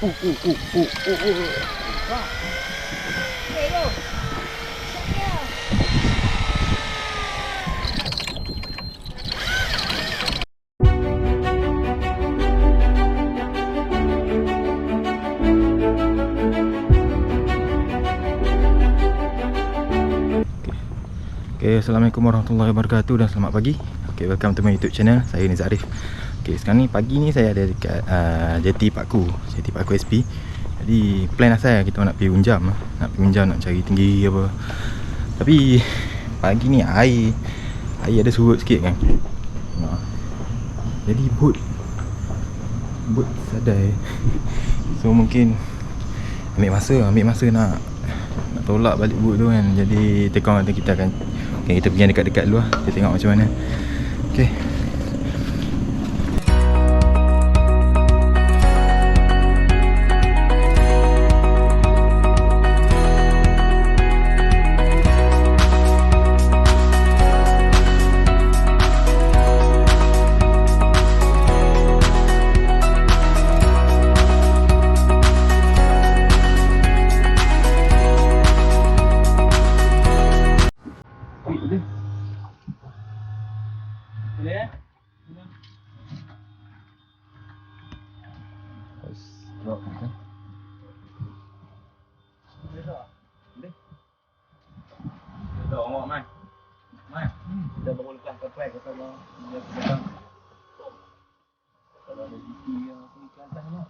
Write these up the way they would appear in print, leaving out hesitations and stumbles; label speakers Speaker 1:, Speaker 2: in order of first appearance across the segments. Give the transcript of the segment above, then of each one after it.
Speaker 1: Okay, Assalamualaikum warahmatullahi wabarakatuh dan selamat pagi. Okay, welcome to my YouTube channel. Saya ni Zarif. Okay, sekarang ni pagi ni saya ada dekat jeti Pakku SP. Jadi plan saya kita nak pergi Unjam. Nak cari tinggi apa. Tapi pagi ni air ada surut sikit kan. Jadi boat sadai. So mungkin ambil masa nak tolak balik boat tu kan. Jadi tekong kata kita akan kita pergi yang dekat-dekat dulu lah. Kita tengok macam mana. Okay.
Speaker 2: Kita baru lepas kapal kata mau dia datang. Kalau ada GP yang pergi ke atas ni.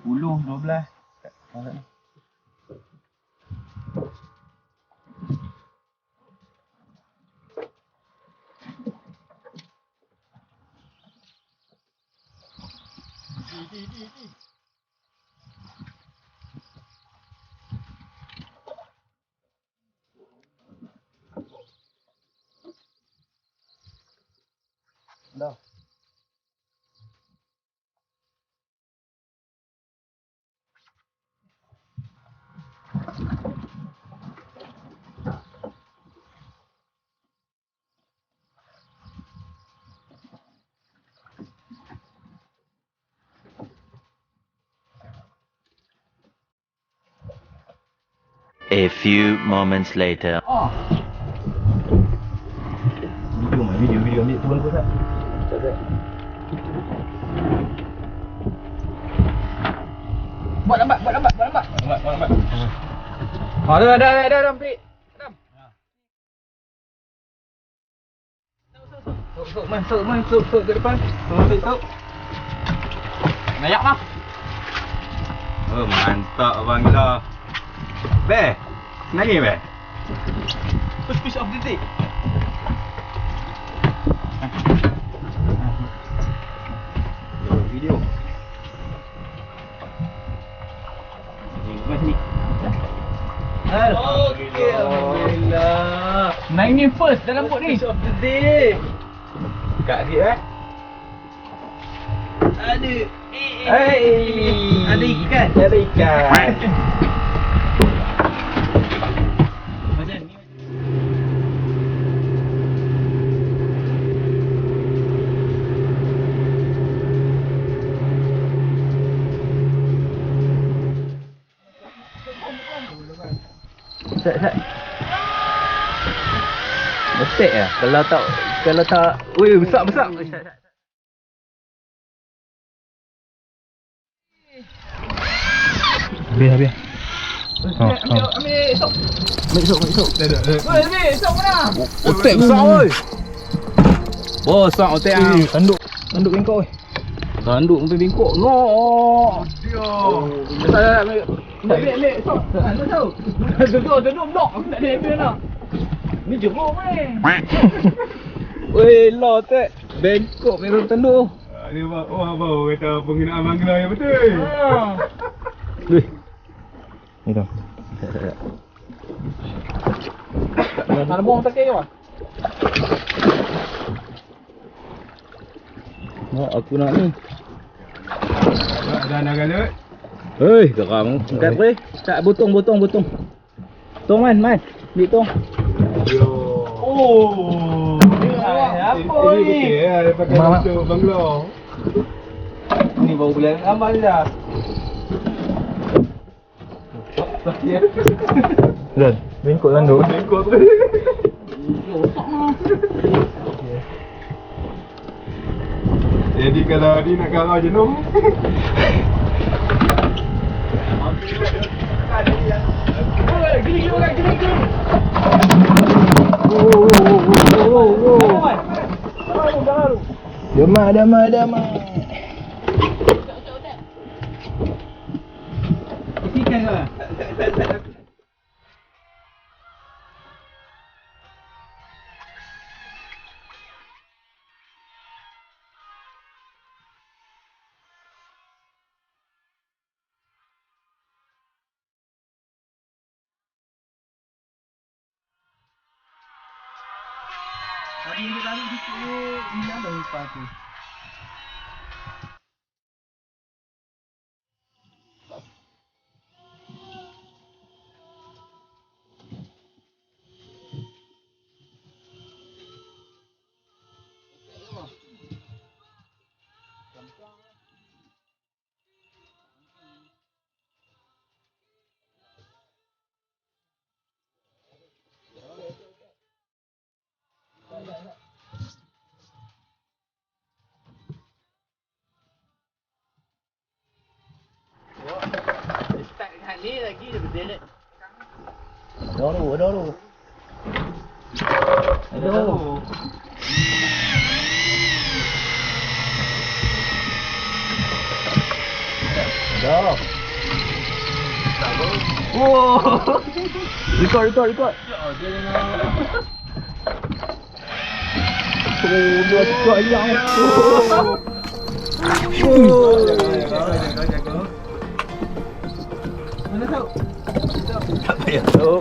Speaker 2: 10, 12. Dah.
Speaker 3: A few moments later.
Speaker 2: Oh. Video ambil turun ke tak? Tak. Buat lambat. Dah ambil. Masuk ke depan. Masuk. Nayak mah.
Speaker 1: Oh, mantap abang gila. Be. Senang be.
Speaker 2: Push off the dick.
Speaker 1: Video.
Speaker 2: Sini. Okey, alhamdulillah. Naik ni first dalam boat ni. Push off the dick.
Speaker 1: Kat dia
Speaker 2: Ada.
Speaker 1: Ada ikan.
Speaker 2: Sat. Besar lah. Kalau tak. Weh, besar.
Speaker 1: Habis.
Speaker 2: Ambil sok. Dah. Weh, ambil sok mana?
Speaker 1: Otek besar oi.
Speaker 2: Besar otek ah.
Speaker 1: Tanduk bengkok oi.
Speaker 2: Tanduk sampai bengkok. No. Tak ambil sok. Duduk blok. Aku tak ada ambil lah. Ni jeruk weh. Weh, lah otek. Bengkok merah tanduk.
Speaker 1: Ni baru kata penghinaan mangla yang betul.
Speaker 2: Weh.
Speaker 1: Ni tu.
Speaker 2: Ada bom tak kaya. Aku nak ni.
Speaker 1: Dah nak galut.
Speaker 2: Hei, geram. Angkat weh. Tak botong. Tong man. Ambil tong.
Speaker 1: Oh.
Speaker 2: Apa ni?
Speaker 1: Ini pakai untuk banglo. Ni
Speaker 2: baru boleh amal dah.
Speaker 1: Dan bengkok tanduk.
Speaker 2: Bengkok tu. Jadi kalau dia nak garau jenung. Gini orang gini.
Speaker 1: Damai.
Speaker 2: Ikan ke? Tadi dia tarik sikit, dia ada lupa tu. Start kat ni lagi dia berderet. Ada lu. Wow. Record. Dua ekor hilang. Mana tahu? Tak payah tahu.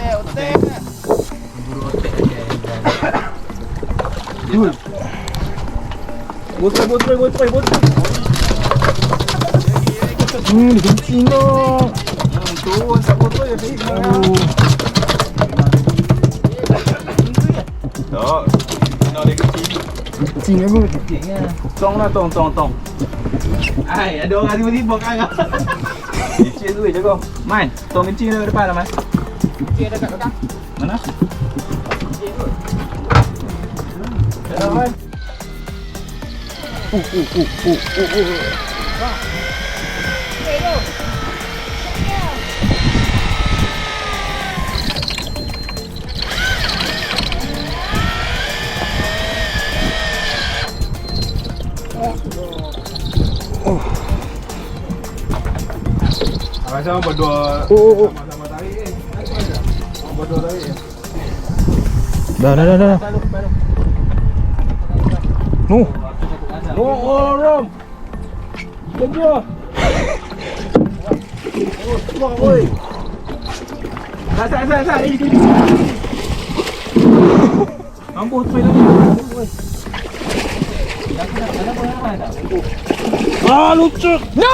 Speaker 2: Otek. Memburu otek aja. Botol.
Speaker 1: Dikencing dong.
Speaker 2: Turun tak botol ya sih. Tak. Nak dia kecil.
Speaker 1: Kencing aku.
Speaker 2: Kecilnya. Tong lah tong. Ai, ada orang tiba-tiba karang. Kecil tu je kau. Man, tong kecil dekat depan lah, Man. Kecil dekat belakang. Mana? Kecil tu. Dah, Man. Macam berdua sama-sama tarik berdua tarik.
Speaker 1: Dah.
Speaker 2: Rom. Kerja. Semua oi. Sat. Ini. Mampu tu lagi. Lucu. No!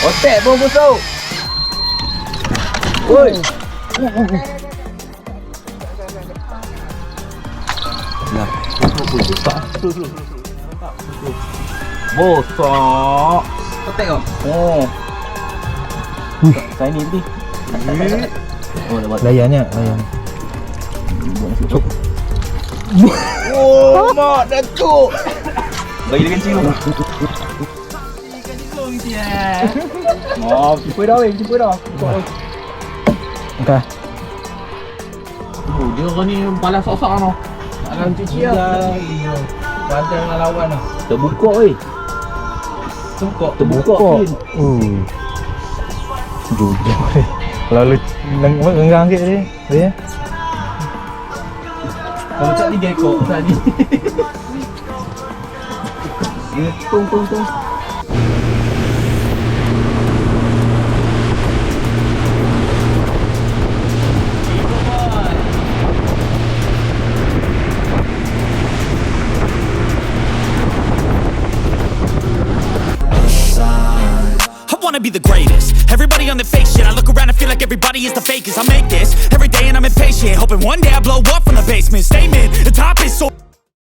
Speaker 2: Otek pun busuk. Woi. Nah, bosok. Otek kau. Oh. Saya ni tadi. Oh, dapat.
Speaker 1: Layan. Cuk.
Speaker 2: Oh, mak datuk. Bagi dia kencing tu. Ikan cikung dia. Oh, cipu dah.
Speaker 1: Okey.
Speaker 2: Dia orang ni balas sok-sok noh. Akan cuci lah. Pantai dengan lawan lah. Terbuka weh. Terbuka.
Speaker 1: Jujur. Lalu lenggang sikit dia.
Speaker 2: Kalau tak 3 ekor tadi. Tung.
Speaker 4: I wanna be the greatest. Everybody on the fake shit. I look around and feel like everybody is the fakest. I make this every day and I'm impatient, hoping one day I blow up from the basement. Statement, the top is so